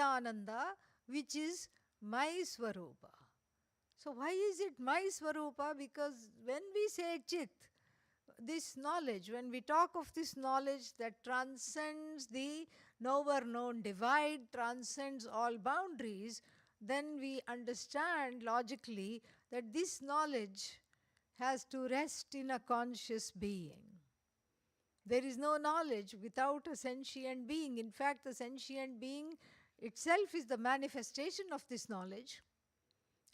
Chidananda, which is my Swarupa. So why is it my Swarupa? Because when we say Chit, this knowledge, when we talk of this knowledge that transcends the knower-known divide, transcends all boundaries, then we understand logically that this knowledge has to rest in a conscious being. There is no knowledge without a sentient being. In fact, the sentient being itself is the manifestation of this knowledge.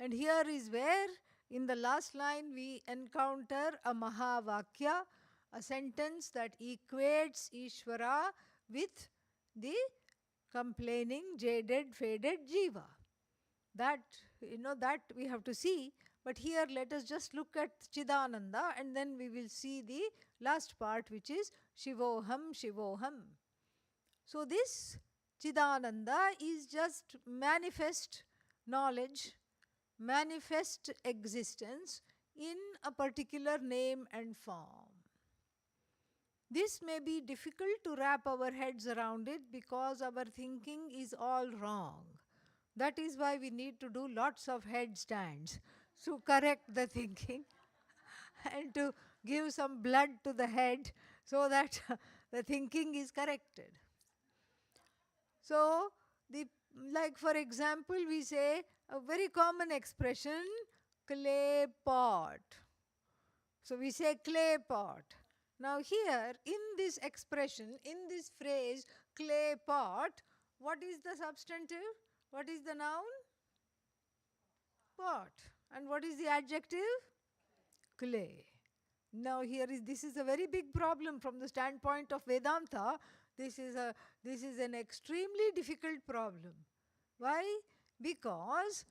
And here is where, in the last line, we encounter a Mahavakya, a sentence that equates Ishvara with the complaining, jaded, faded Jiva. That, that we have to see. But here let us just look at Chidananda, and then we will see the last part, which is Shivoham, Shivoham. So this Chidananda is just manifest knowledge, manifest existence in a particular name and form. This may be difficult to wrap our heads around it because our thinking is all wrong. That is why we need to do lots of headstands to correct the thinking and to give some blood to the head so that the thinking is corrected. So, like for example, we say a very common expression, clay pot. So we say clay pot. Now here, in this expression, in this phrase, clay pot, what is the substantive? What is the noun? Pot. And what is the adjective? Clay. Now here this is a very big problem from the standpoint of Vedanta. This is an extremely difficult problem. Why? Because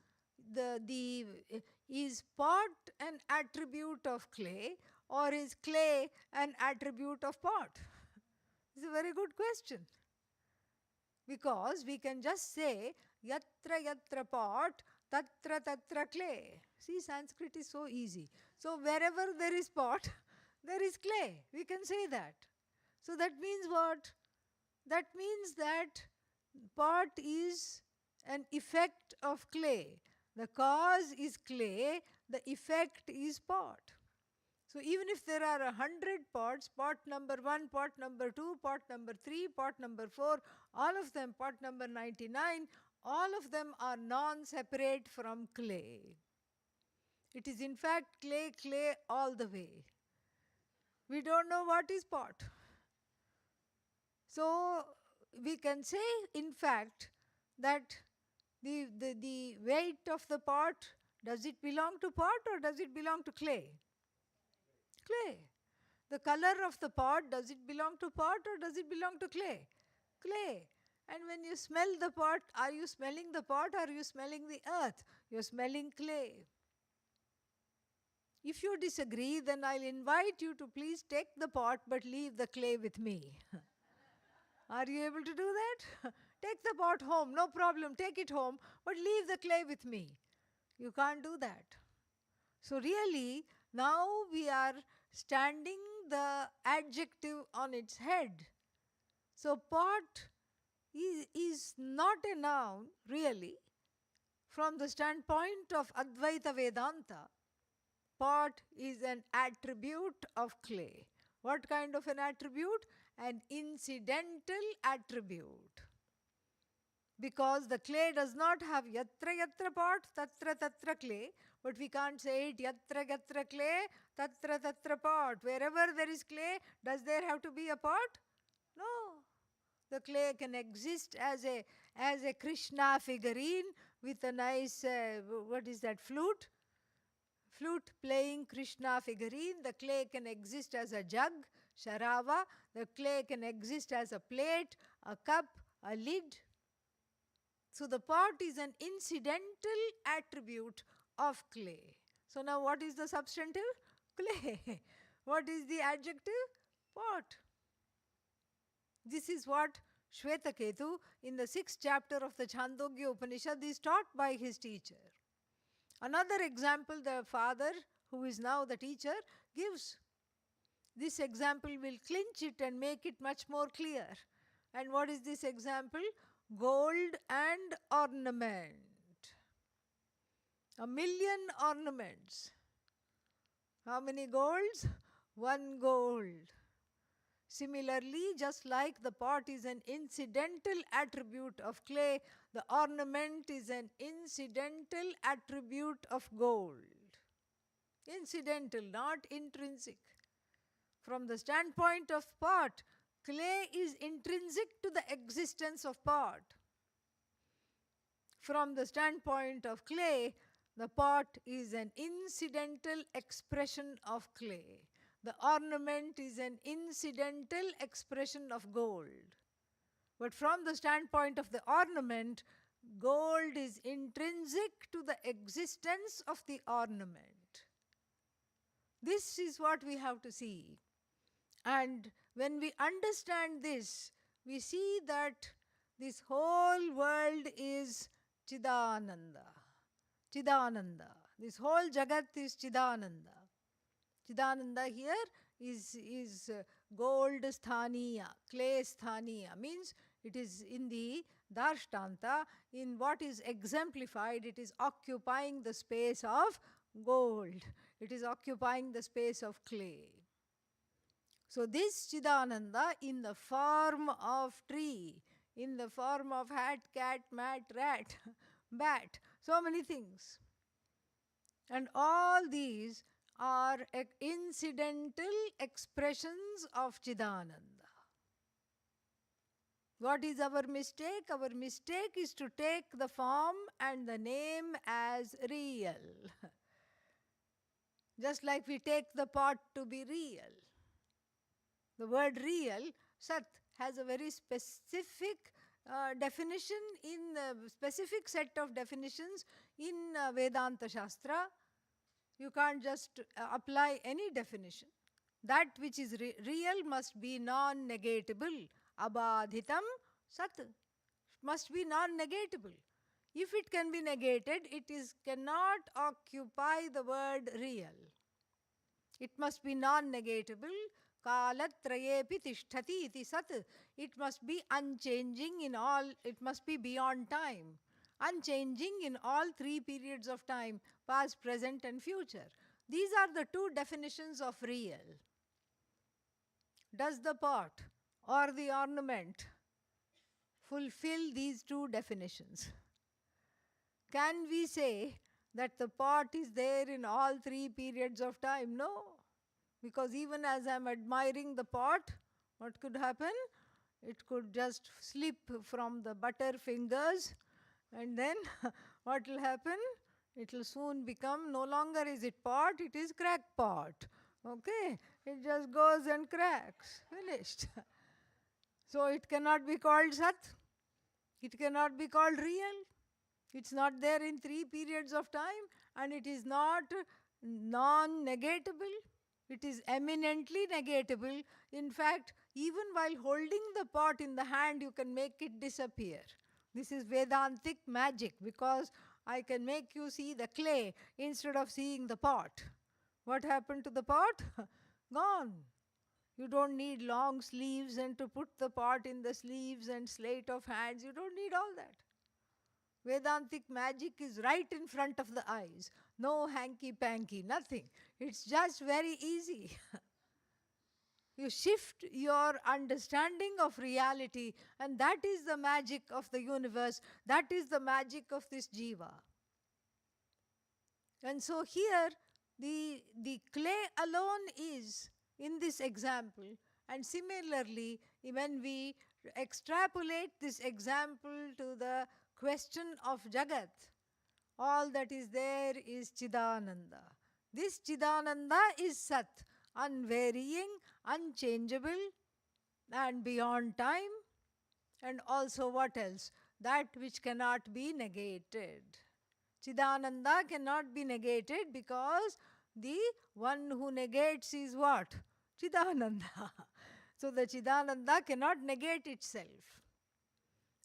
is pot an attribute of clay, or is clay an attribute of pot? It's a very good question. Because we can just say yatra yatra pot, tatra tatra clay. See, Sanskrit is so easy. So wherever there is pot, there is clay. We can say that. So that means what? That means that pot is an effect of clay. The cause is clay, the effect is pot. So even if there are 100 pots, pot number 1, pot number 2, pot number 3, pot number 4, all of them, pot number 99, all of them are non-separate from clay. It is in fact clay, clay all the way. We don't know what is pot. So we can say in fact that the weight of the pot, does it belong to pot or does it belong to clay? Clay. The color of the pot, does it belong to pot or does it belong to clay? Clay. And when you smell the pot, are you smelling the pot or are you smelling the earth? You're smelling clay. If you disagree, then I'll invite you to please take the pot but leave the clay with me. Are you able to do that? Take the pot home, no problem, take it home, but leave the clay with me. You can't do that. So really, now we are standing the adjective on its head. So pot is not a noun, really. From the standpoint of Advaita Vedanta, pot is an attribute of clay. What kind of an attribute? An incidental attribute. Because the clay does not have yatra yatra pot, tatra tatra clay, but we can't say it yatra yatra clay, tatra tatra pot. Wherever there is clay, does there have to be a pot? No. The clay can exist as a Krishna figurine with a nice, what is that, flute? Flute playing Krishna figurine. The clay can exist as a jug, sharava. The clay can exist as a plate, a cup, a lid. So the pot is an incidental attribute of clay. So now what is the substantive? Clay. What is the adjective? Pot. This is what Shvetaketu in the 6th chapter of the Chandogya Upanishad is taught by his teacher. Another example the father, who is now the teacher, gives. This example will clinch it and make it much more clear. And what is this example? gold and ornament. 1,000,000 ornaments. How many golds? 1 gold. Similarly, just like the pot is an incidental attribute of clay, the ornament is an incidental attribute of gold. Incidental, not intrinsic. From the standpoint of pot, clay is intrinsic to the existence of pot. From the standpoint of clay, the pot is an incidental expression of clay. The ornament is an incidental expression of gold. But from the standpoint of the ornament, gold is intrinsic to the existence of the ornament. This is what we have to see. And when we understand this, we see that this whole world is Chidananda. Chidananda. This whole Jagat is Chidananda. Chidananda here is gold sthaniya, clay sthaniya. Means it is in the Darshtanta, in what is exemplified, it is occupying the space of gold. It is occupying the space of clay. So this Chidananda in the form of tree, in the form of hat, cat, mat, rat, bat, so many things. And all these are incidental expressions of Chidananda. What is our mistake? Our mistake is to take the form and the name as real. Just like we take the pot to be real. The word real, Sat, has a very specific definition in a specific set of definitions in Vedanta Shastra. You can't just apply any definition. That which is real must be non-negatable. Abadhitam Sat must be non-negatable. If it can be negated, it cannot occupy the word real. It must be non-negatable. Kalatrayepi tishtati iti sat. It must be unchanging in all, it must be beyond time. Unchanging in all 3 periods of time, past, present and future. These are the 2 definitions of real. Does the pot or the ornament fulfill these 2 definitions? Can we say that the pot is there in all 3 periods of time? No. Because even as I am admiring the pot, what could happen? It could just slip from the butter fingers, and then what will happen? It will soon become, no longer is it pot, it is crackpot. Okay? It just goes and cracks. Finished. So it cannot be called Sat. It cannot be called real. It's not there in 3 periods of time, and it is not non-negatable. It is eminently negatable. In fact, even while holding the pot in the hand, you can make it disappear. This is Vedantic magic, because I can make you see the clay instead of seeing the pot. What happened to the pot? Gone. You don't need long sleeves and to put the pot in the sleeves and sleight of hands. You don't need all that. Vedantic magic is right in front of the eyes. No hanky-panky, nothing. It's just very easy. You shift your understanding of reality, and that is the magic of the universe. That is the magic of this jiva. And so here, the clay alone is in this example. And similarly, when we extrapolate this example to the question of Jagat, all that is there is Chidananda. This Chidananda is Sat, unvarying, unchangeable, and beyond time. And also what else? That which cannot be negated. Chidananda cannot be negated because the one who negates is what? Chidananda. So the Chidananda cannot negate itself.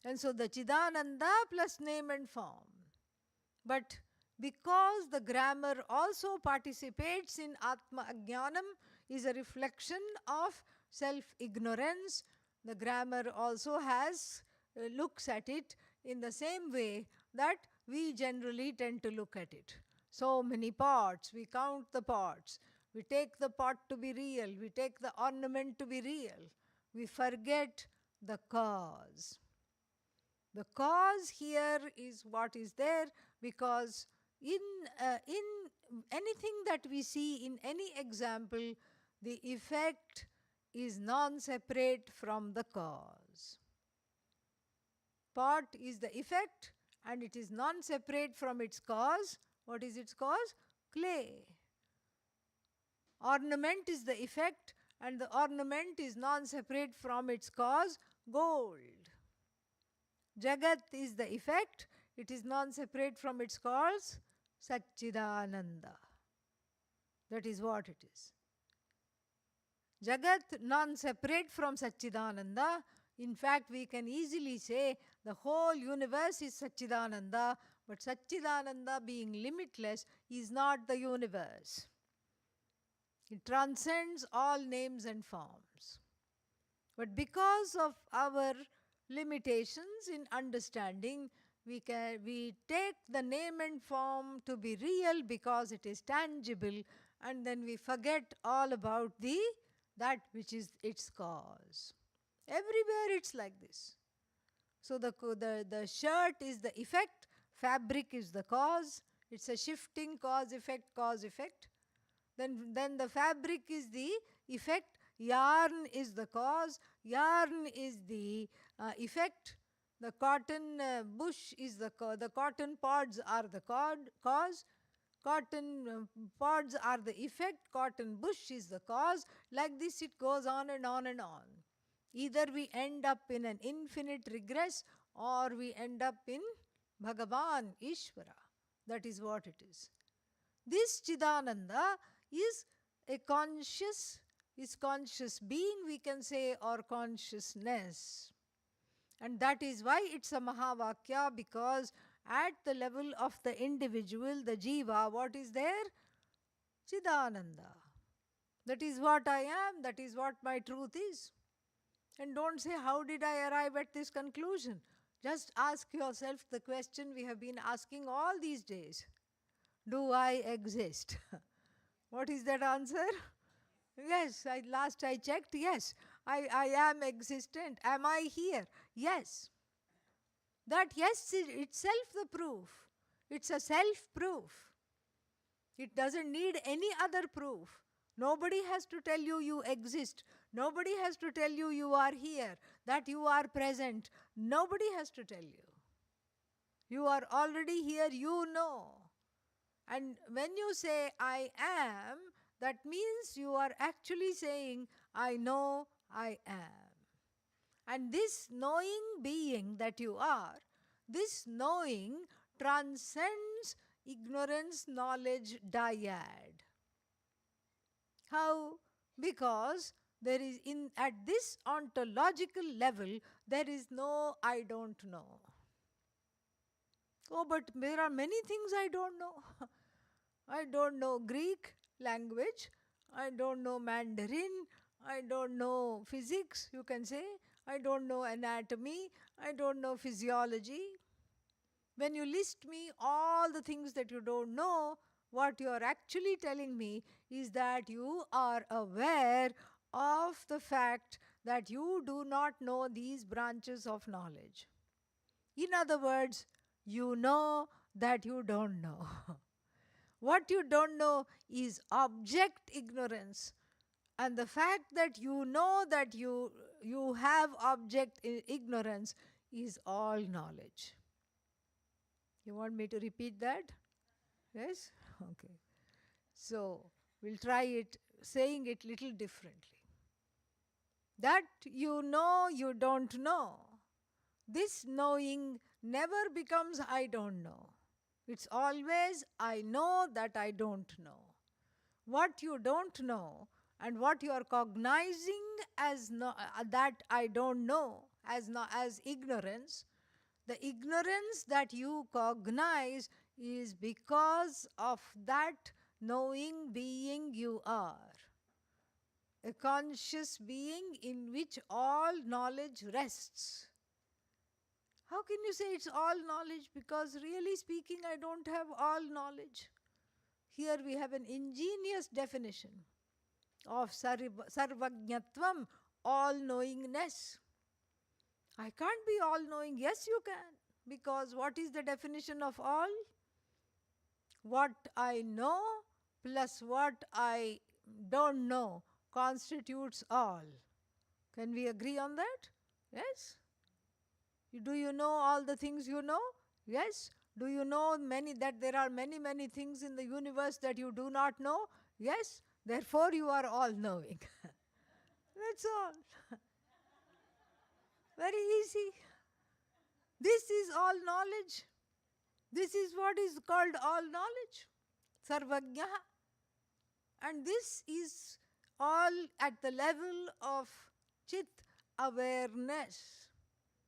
And so the Chidananda plus name and form. But because the grammar also participates in Atma Ajnanam, is a reflection of self-ignorance, the grammar also has looks at it in the same way that we generally tend to look at it. So many pots, we count the pots. We take the pot to be real. We take the ornament to be real. We forget the cause. The cause here is what is there, because in anything that we see in any example, the effect is non-separate from the cause. Pot is the effect and it is non-separate from its cause. What is its cause? Clay. Ornament is the effect and the ornament is non-separate from its cause, gold. Jagat is the effect, it is non-separate from its cause, Satchidananda. That is what it is. Jagat non-separate from Satchidananda. In fact, we can easily say the whole universe is Satchidananda, but Satchidananda, being limitless, is not the universe. It transcends all names and forms. But because of our limitations in understanding, we take the name and form to be real because it is tangible, and then we forget all about that which is its cause. Everywhere it's like this. So the shirt is the effect, fabric is the cause. It's a shifting cause, effect. Then the fabric is the effect, yarn is the cause, yarn is the effect. The cotton bush is the cotton pods are the cause. Cotton pods are the effect, cotton bush is the cause. Like this it goes on and on and on. Either we end up in an infinite regress or we end up in Bhagavan, Ishvara. That is what it is. This Chidananda is a conscious being, we can say, or consciousness. And that is why it's a Mahavakya, because at the level of the individual, the Jiva, what is there? Chidananda. That is what I am, that is what my truth is. And don't say, how did I arrive at this conclusion? Just ask yourself the question we have been asking all these days. Do I exist? What is that answer? Yes, last I checked, yes. I am existent. Am I here? Yes. That yes is itself the proof. It's a self-proof. It doesn't need any other proof. Nobody has to tell you you exist. Nobody has to tell you you are here, that you are present. Nobody has to tell you. You are already here, you know. And when you say, I am, that means you are actually saying, I know I am. And this knowing being that you are, this knowing transcends ignorance, knowledge, dyad. How? Because there is at this ontological level, there is no I don't know. Oh, but there are many things I don't know. I don't know Greek language. I don't know Mandarin. I don't know physics, you can say. I don't know anatomy. I don't know physiology. When you list me all the things that you don't know, what you are actually telling me is that you are aware of the fact that you do not know these branches of knowledge. In other words, you know that you don't know. What you don't know is object ignorance. And the fact that you know that you have object ignorance is all knowledge. You want me to repeat that? Yes? Okay. So, we'll try it, saying it little differently. That you know you don't know. This knowing never becomes I don't know. It's always I know that I don't know. What you don't know and what you are cognizing as that I don't know, as ignorance, the ignorance that you cognize is because of that knowing being you are. A conscious being in which all knowledge rests. How can you say it's all knowledge? Because really speaking, I don't have all knowledge. Here we have an ingenious definition of sarvajnatvam, all-knowingness. I can't be all-knowing. Yes, you can. Because what is the definition of all? What I know plus what I don't know constitutes all. Can we agree on that? Yes? Do you know all the things you know? Yes. Do you know that there are many things in the universe that you do not know? Yes. Therefore you are all-knowing. That's all. Very easy. This is all knowledge. This is what is called all knowledge. Sarvajnaha. And this is all at the level of chit awareness.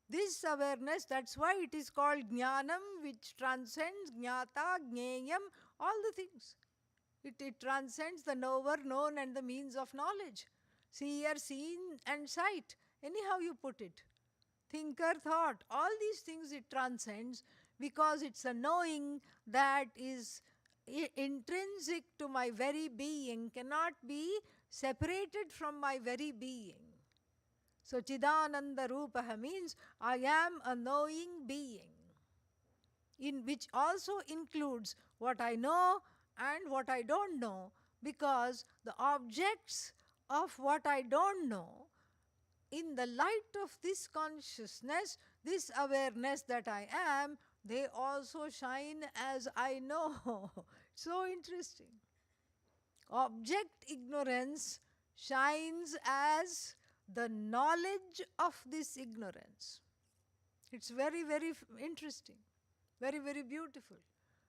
This awareness, that's why it is called jnanam, which transcends jnata, jneyam, all the things. It transcends the knower, known, and the means of knowledge. Seer, seen, and sight. Anyhow you put it. Thinker, thought, all these things it transcends because it's a knowing that is intrinsic to my very being, cannot be separated from my very being. So Chidananda Rupaha means I am a knowing being, in which also includes what I know and what I don't know, because the objects of what I don't know, in the light of this consciousness, this awareness that I am, they also shine as I know. So interesting. Object ignorance shines as the knowledge of this ignorance. It's very interesting, very beautiful.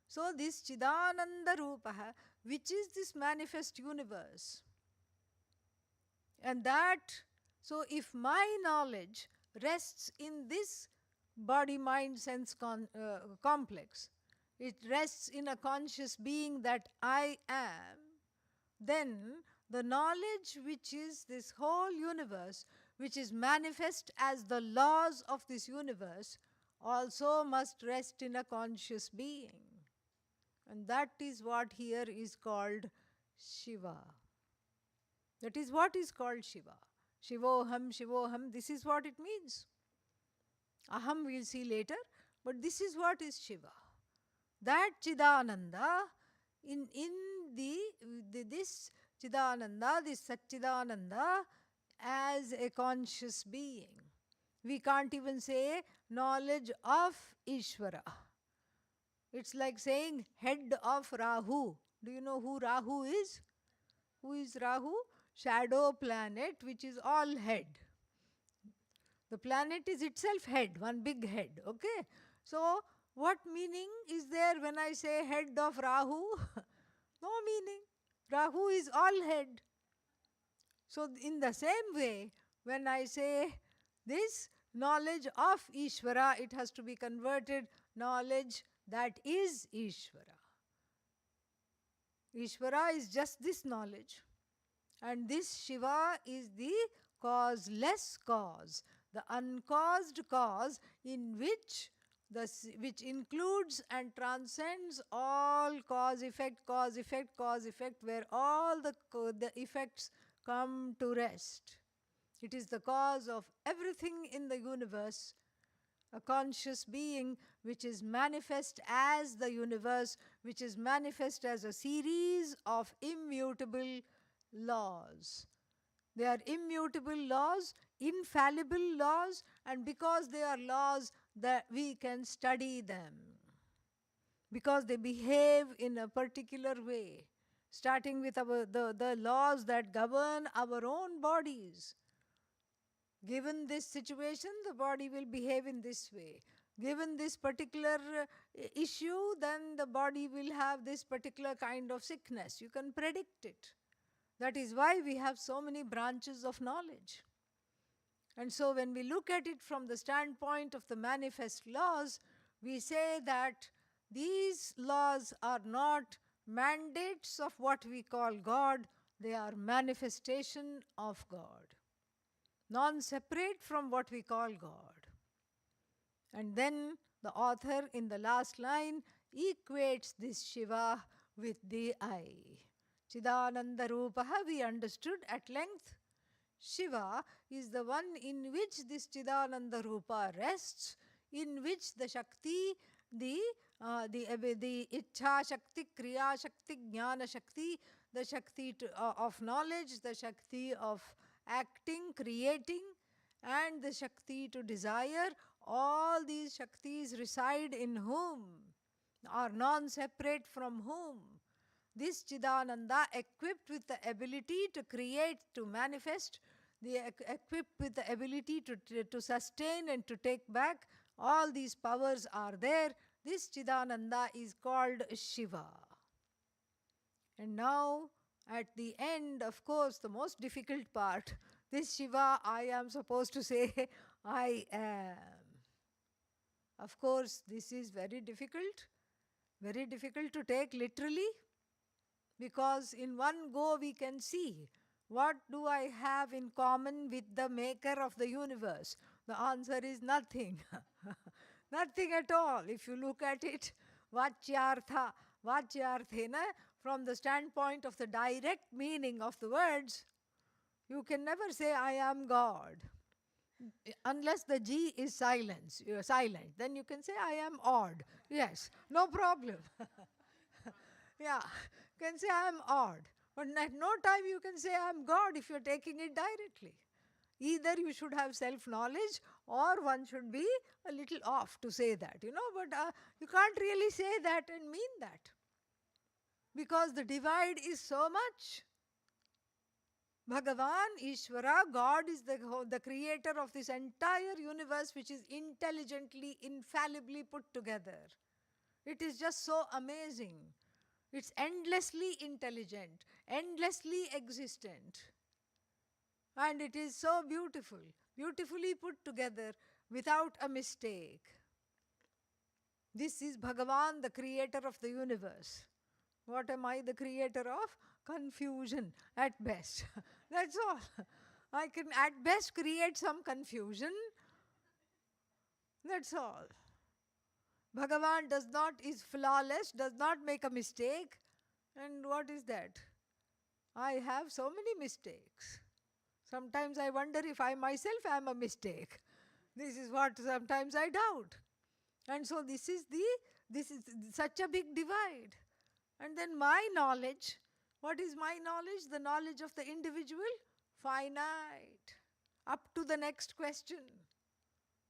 So this Chidananda Rupaha, which is this manifest universe, and that, so if my knowledge rests in this body-mind-sense complex, it rests in a conscious being that I am, then the knowledge which is this whole universe, which is manifest as the laws of this universe, also must rest in a conscious being. And that is what here is called Shiva. That is what is called Shiva. Shivoham, Shivoham, this is what it means. Aham we'll see later, but this is what is Shiva. That Chidananda, in this Chidananda, this Satchidananda, as a conscious being. We can't even say knowledge of Ishvara. It's like saying head of Rahu. Do you know who Rahu is? Who is Rahu? Shadow planet, which is all head. The planet is itself head, one big head, okay? So, what meaning is there when I say head of Rahu? No meaning. Rahu is all head. So, in the same way, when I say this knowledge of Ishvara, it has to be converted knowledge that is Ishvara. Ishvara is just this knowledge. And this Shiva is the causeless cause, the uncaused cause in which includes and transcends all cause, effect, where all the effects come to rest. It is the cause of everything in the universe, a conscious being which is manifest as the universe, which is manifest as a series of immutable laws. They are immutable laws, infallible laws, and because they are laws, that we can study them. Because they behave in a particular way, starting with the laws that govern our own bodies. Given this situation, the body will behave in this way. Given this particular issue, then the body will have this particular kind of sickness. You can predict it. That is why we have so many branches of knowledge. And so when we look at it from the standpoint of the manifest laws, we say that these laws are not mandates of what we call God, they are manifestation of God, non-separate from what we call God. And then the author in the last line equates this Shiva with the I. Chidananda Rupaha, we understood at length. Shiva is the one in which this Chidananda Rupa rests, in which the Shakti, the Ichha Shakti, Kriya Shakti, Jnana Shakti, the Shakti of knowledge, the Shakti of acting, creating, and the Shakti to desire, all these Shaktis reside in whom? Are non-separate from whom? This Chidananda, equipped with the ability to create, to manifest, equipped with the ability to sustain and to take back, all these powers are there. This Chidananda is called Shiva. And now, at the end, of course, the most difficult part, this Shiva, I am supposed to say, I am. Of course, this is very difficult to take literally, because in one go we can see, what do I have in common with the maker of the universe? The answer is nothing. Nothing at all. If you look at it, vachyarthena, from the standpoint of the direct meaning of the words, you can never say, I am God. Unless the G is silent, then you can say, I am odd. Yes, no problem. Yeah, you can say, I am odd. But at no time you can say, I am God if you are taking it directly. Either you should have self-knowledge, or one should be a little off to say that, but you can't really say that and mean that. Because the divide is so much. Bhagavan, Ishvara, God is the creator of this entire universe, which is intelligently, infallibly put together. It is just so amazing. It's endlessly intelligent, endlessly existent. And it is so beautiful, beautifully put together without a mistake. This is Bhagavan, the creator of the universe. What am I the creator of? Confusion at best. That's all. I can at best create some confusion. That's all. Bhagavan is flawless, does not make a mistake. And what is that? I have so many mistakes. Sometimes I wonder if I myself am a mistake. This is what sometimes I doubt. And so this is such a big divide. And then my knowledge, what is my knowledge? The knowledge of the individual? Finite. Up to the next question.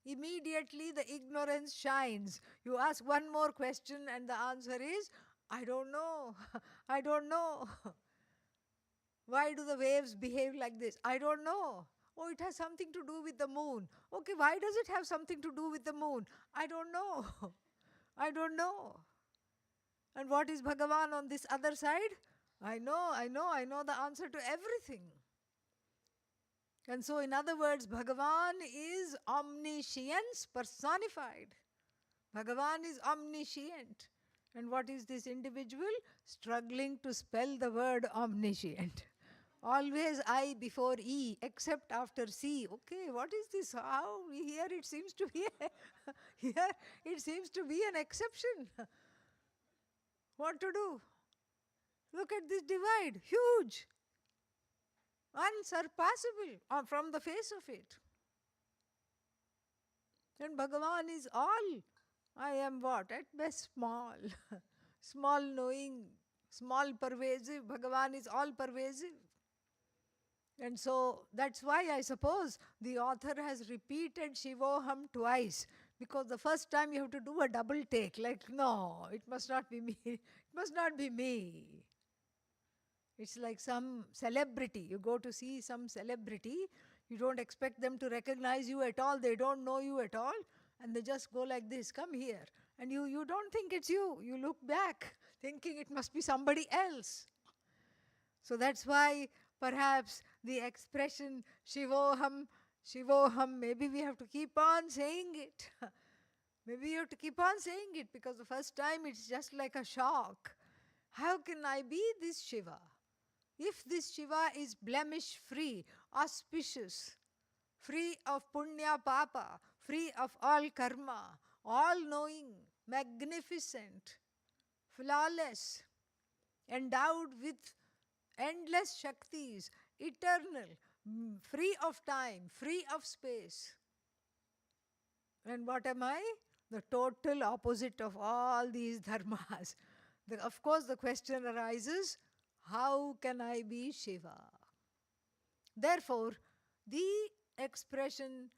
Immediately the ignorance shines. You ask one more question and the answer is, I don't know. I don't know. Why do the waves behave like this? I don't know. Oh, it has something to do with the moon. Okay, why does it have something to do with the moon? I don't know. I don't know. And what is Bhagavan on this other side? I know the answer to everything. And so, in other words, Bhagavan is omniscience personified. Bhagavan is omniscient. And what is this individual? Struggling to spell the word omniscient. Always I before E, except after C. Okay, what is this? How? Here it seems to be an exception. What to do? Look at this divide, huge, unsurpassable from the face of it. And Bhagavan is all. I am what? At best small. Small knowing, small pervasive. Bhagavan is all pervasive. And so that's why I suppose the author has repeated Shivoham twice. Because the first time you have to do a double take. Like, no, it must not be me. It must not be me. It's like some celebrity. You go to see some celebrity. You don't expect them to recognize you at all. They don't know you at all. And they just go like this, come here. And you don't think it's you. You look back thinking it must be somebody else. So that's why perhaps the expression Shivoham, maybe we have to keep on saying it. Maybe you have to keep on saying it, because the first time it's just like a shock. How can I be this Shiva? If this Shiva is blemish-free, auspicious, free of punya papa, free of all karma, all-knowing, magnificent, flawless, endowed with endless Shaktis, eternal, free of time, free of space. And what am I? The total opposite of all these dharmas. Of course, the question arises, how can I be Shiva? Therefore, the expression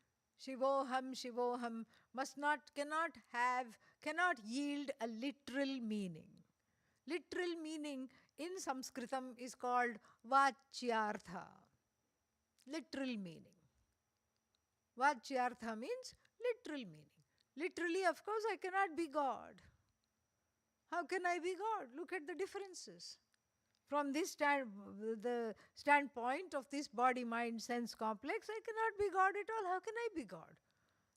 Shivoham, Shivoham cannot yield a literal meaning. Literal meaning in Sanskritam is called Vachyartha. Literal meaning. Vachyartha means literal meaning. Literally, of course, I cannot be God. How can I be God? Look at the differences. From the standpoint of this body-mind-sense complex, I cannot be God at all. How can I be God?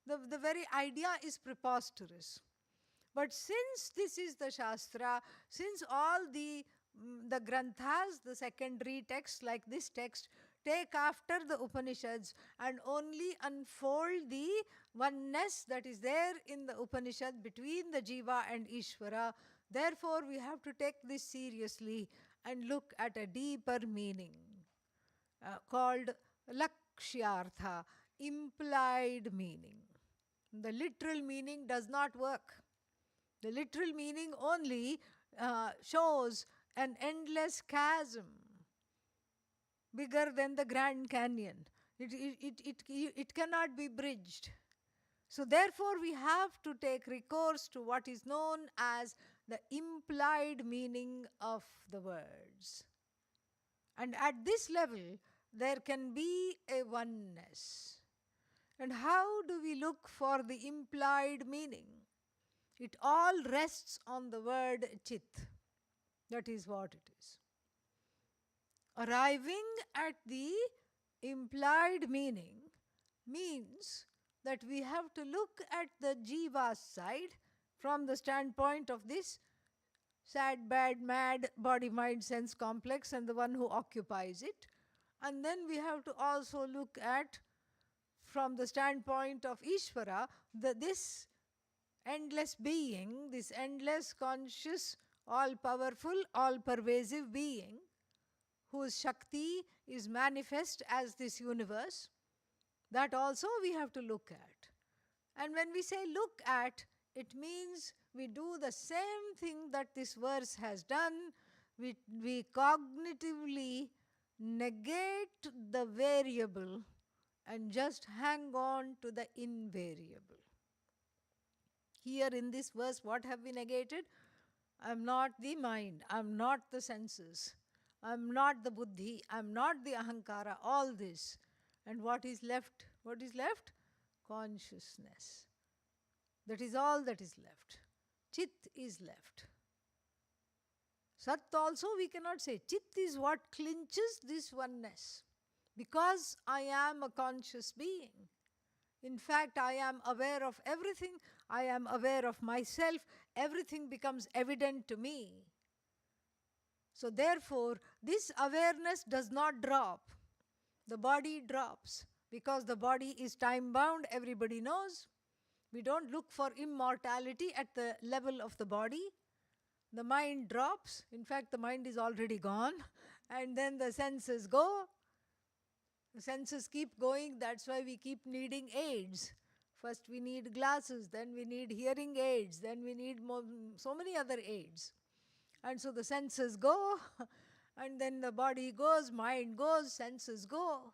The very idea is preposterous. But since this is the Shastra, since all the Granthas, the secondary texts like this text, take after the Upanishads and only unfold the oneness that is there in the Upanishad between the Jiva and Ishvara, therefore we have to take this seriously and look at a deeper meaning called Lakshyartha, implied meaning. The literal meaning does not work. The literal meaning only shows an endless chasm bigger than the Grand Canyon. It cannot be bridged. So therefore we have to take recourse to what is known as the implied meaning of the words. And at this level, there can be a oneness. And how do we look for the implied meaning? It all rests on the word chit. That is what it is. Arriving at the implied meaning means that we have to look at the jiva's side from the standpoint of this sad, bad, mad body-mind-sense complex and the one who occupies it. And then we have to also look at, from the standpoint of Ishvara, this endless being, this endless conscious, all-powerful, all-pervasive being, whose Shakti is manifest as this universe, that also we have to look at. And when we say look at, it means we do the same thing that this verse has done. We cognitively negate the variable and just hang on to the invariable. Here in this verse, what have we negated? I am not the mind, I am not the senses, I am not the buddhi, I am not the ahankara, all this. And what is left? What is left? Consciousness. That is all that is left. Chit is left. Sat also we cannot say. Chit is what clinches this oneness. Because I am a conscious being. In fact, I am aware of everything. I am aware of myself. Everything becomes evident to me. So therefore, this awareness does not drop. The body drops. Because the body is time-bound, everybody knows. We don't look for immortality at the level of the body. The mind drops. In fact, the mind is already gone. And then the senses go. The senses keep going. That's why we keep needing aids. First we need glasses, then we need hearing aids, then we need so many other aids. And so the senses go, and then the body goes, mind goes, senses go.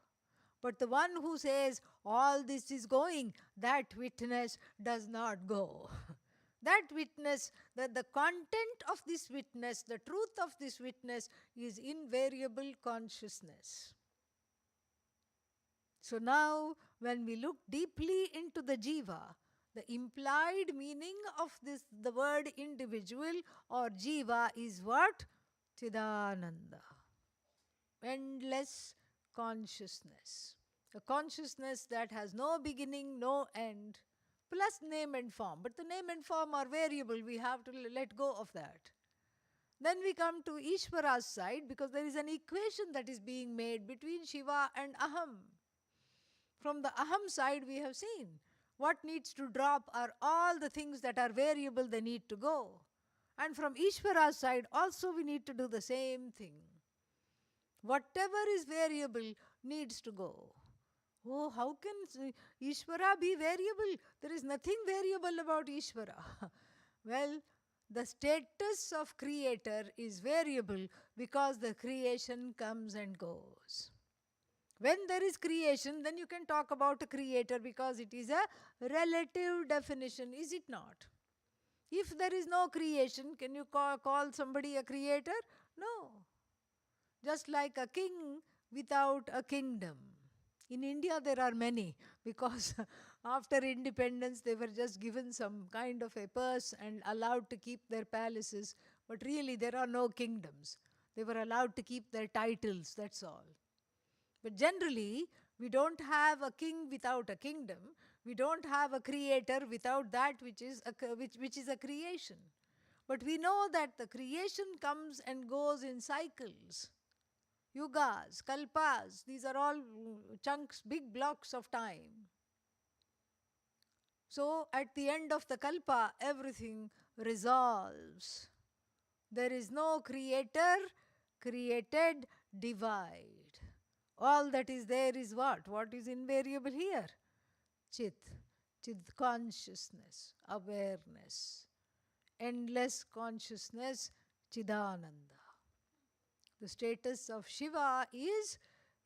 But the one who says all this is going, that witness does not go. That witness, the content of this witness, the truth of this witness is invariable consciousness. So now, when we look deeply into the jiva, the implied meaning of the word individual or jiva is what? Chidananda. Endless consciousness. A consciousness that has no beginning, no end, plus name and form. But the name and form are variable. We have to let go of that. Then we come to Ishvara's side, because there is an equation that is being made between Shiva and Aham. From the Aham side we have seen What needs to drop are all the things that are variable, they need to go. And from Ishvara's side also we need to do the same thing. Whatever is variable needs to go. Oh, how can Ishvara be variable? There is nothing variable about Ishvara. Well, the status of creator is variable because the creation comes and goes. When there is creation, then you can talk about a creator because it is a relative definition, is it not? If there is no creation, can you call somebody a creator? No. Just like a king without a kingdom. In India, there are many because after independence, they were just given some kind of a purse and allowed to keep their palaces. But really, there are no kingdoms. They were allowed to keep their titles, that's all. But generally, we don't have a king without a kingdom. We don't have a creator without that which is a creation. But we know that the creation comes and goes in cycles. Yugas, kalpas, these are all chunks, big blocks of time. So at the end of the kalpa, everything resolves. There is no creator, created, divide. All that is there is what? What is invariable here? Chit, chit consciousness, awareness, endless consciousness, chidananda. The status of Shiva is,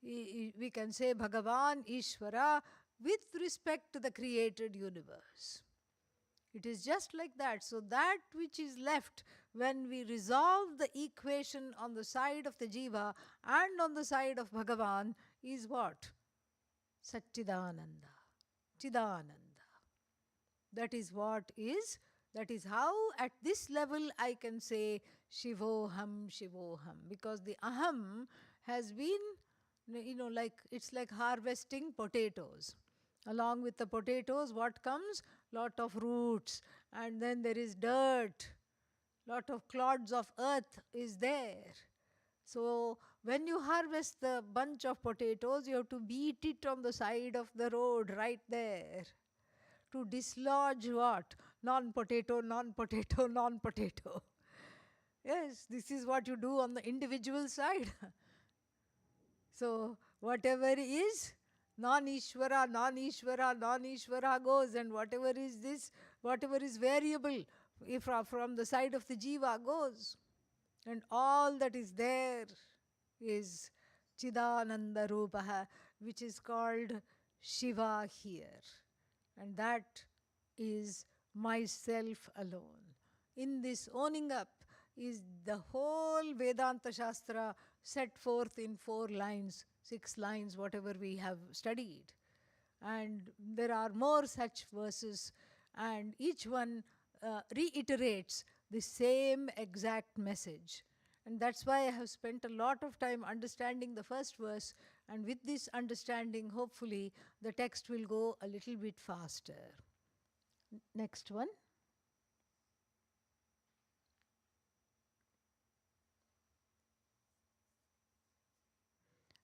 we can say Bhagavan, Ishvara, with respect to the created universe. It is just like that. So that which is left when we resolve the equation on the side of the Jiva and on the side of Bhagavan is what? Satchidananda, Chidananda. That is what is. That is how at this level I can say Shivoham, Shivoham. Because the Aham has been, like it's like harvesting potatoes. Along with the potatoes, what comes? Lot of roots, and then there is dirt. Lot of clods of earth is there. So when you harvest the bunch of potatoes, you have to beat it on the side of the road right there to dislodge what? Non-potato, non-potato, non-potato. Yes, this is what you do on the individual side. So whatever is non-Ishvara, non-Ishvara, non-Ishvara goes, and whatever is this, whatever is variable, if from the side of the Jiva goes. And all that is there is Chidananda Rupaha, which is called Shiva here. And that is myself alone. In this owning up is the whole Vedanta Shastra set forth in 4 lines, 6 lines, whatever we have studied. And there are more such verses, and each one reiterates the same exact message. And that's why I have spent a lot of time understanding the first verse, and with this understanding, hopefully, the text will go a little bit faster. Next one.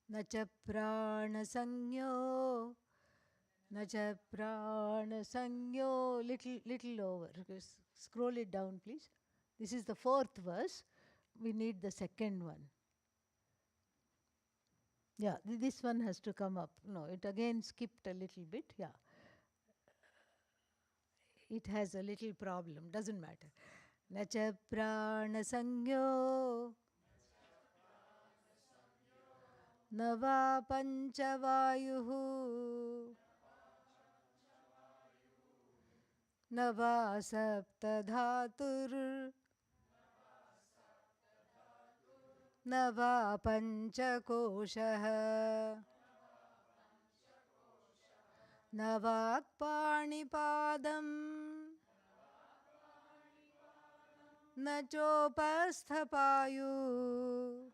Nacha prana sangyo, nacha prana sangyo. Little over. Scroll it down, please. This is the 4th verse. We need the 2nd one. Yeah, this one has to come up. No, it again skipped a little bit. Yeah. It has a little problem. Doesn't matter. Nacha prana sangyo, nava panchavayuhu, nava saptadhatur, nava panchakoshaha, navakpanipadam, nachopasthapayu,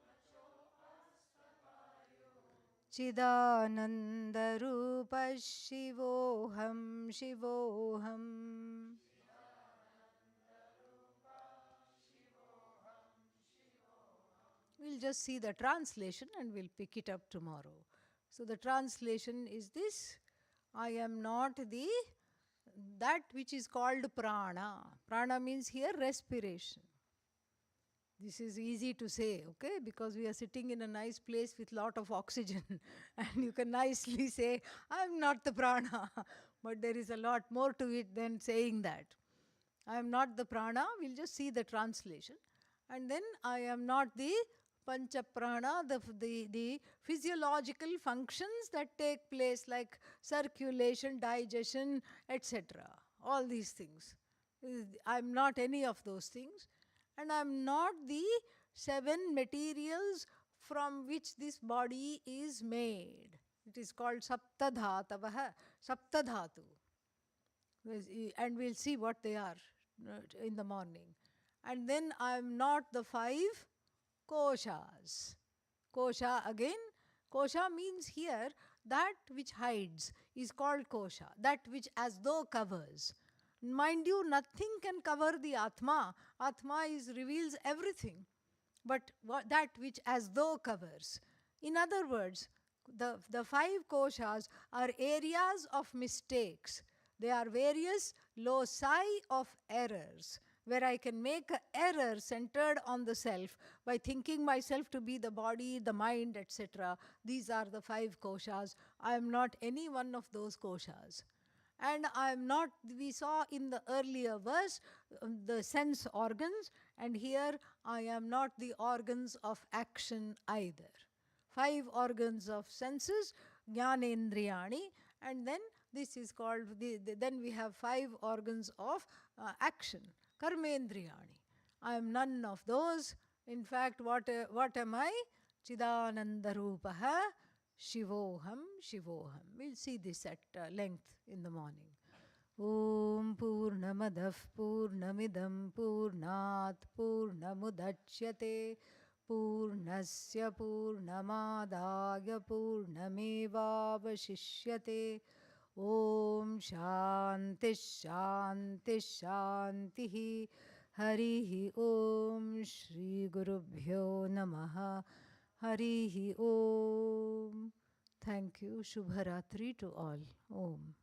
Chidananda Rupa Shivoham, Shivoham. We'll just see the translation and we'll pick it up tomorrow. So the translation is this: I am not the that which is called prana. Prana means here respiration. This is easy to say, okay, because we are sitting in a nice place with lot of oxygen and you can nicely say, I'm not the prana. But there is a lot more to it than saying that. I am not the prana, we'll just see the translation. And then I am not the pancha prana, the physiological functions that take place like circulation, digestion, etc. All these things. I'm not any of those things. And I'm not the 7 materials from which this body is made. It is called saptadhatavaha, saptadhatu. And we'll see what they are in the morning. And then I'm not the 5 koshas. Kosha again, kosha means here that which hides is called kosha, that which as though covers. Mind you, nothing can cover the Atma. Atma reveals everything, but that which as though covers. In other words, the 5 koshas are areas of mistakes. They are various loci of errors, where I can make an error centered on the self by thinking myself to be the body, the mind, etc. These are the 5 koshas. I am not any one of those koshas. And I am not, we saw in the earlier verse, the sense organs, and here I am not the organs of action either. 5 organs of senses, jnanendriyani, and then this is called, then we have 5 organs of action, karmendriyani. I am none of those. In fact, what am I? Chidananda Rupaha, Shivoham, Shivoham. We'll see this at length in the morning. Om Purnamadav Purnamidam Purnat Purnamudachyate Purnasya Purnamadaya Purnamevavashishyate. Om Shanti Shanti Shanti. Harihi Om Shri Gurubhyo Namaha. Harihi Om. Thank you. Shubharatri to all. Om.